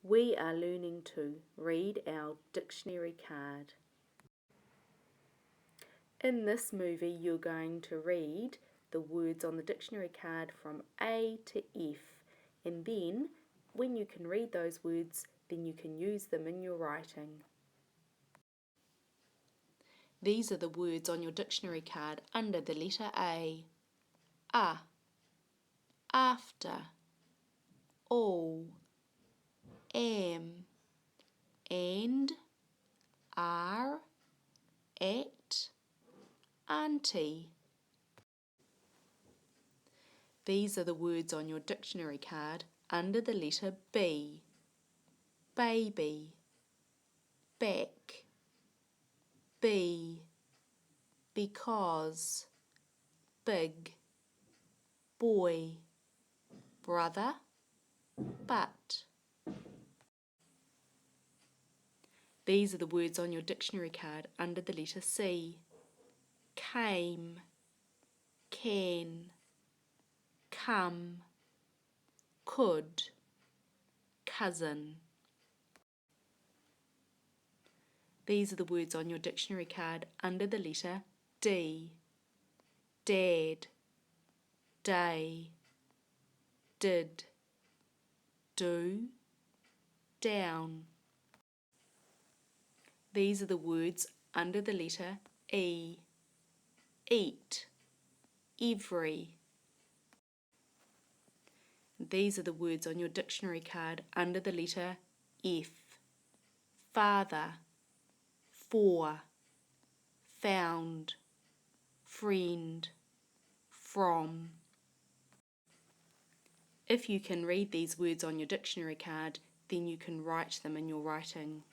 We are learning to read our dictionary card. In this movie, you're going to read the words on the dictionary card from A to F, and then when you can read those words, then you can use them in your writing. These are the words on your dictionary card under the letter A. After, all, am, and, are, at, auntie. These are the words on your dictionary card under the letter B. Baby, back, be, because, big, boy, brother, but. These are the words on your dictionary card under the letter C. Came, can, come, could, cousin. These are the words on your dictionary card under the letter D. Dad, day, did, do, down. These are the words under the letter E. Eat, every. These are the words on your dictionary card under the letter F. Father, for, found, friend, from. If you can read these words on your dictionary card, then you can write them in your writing.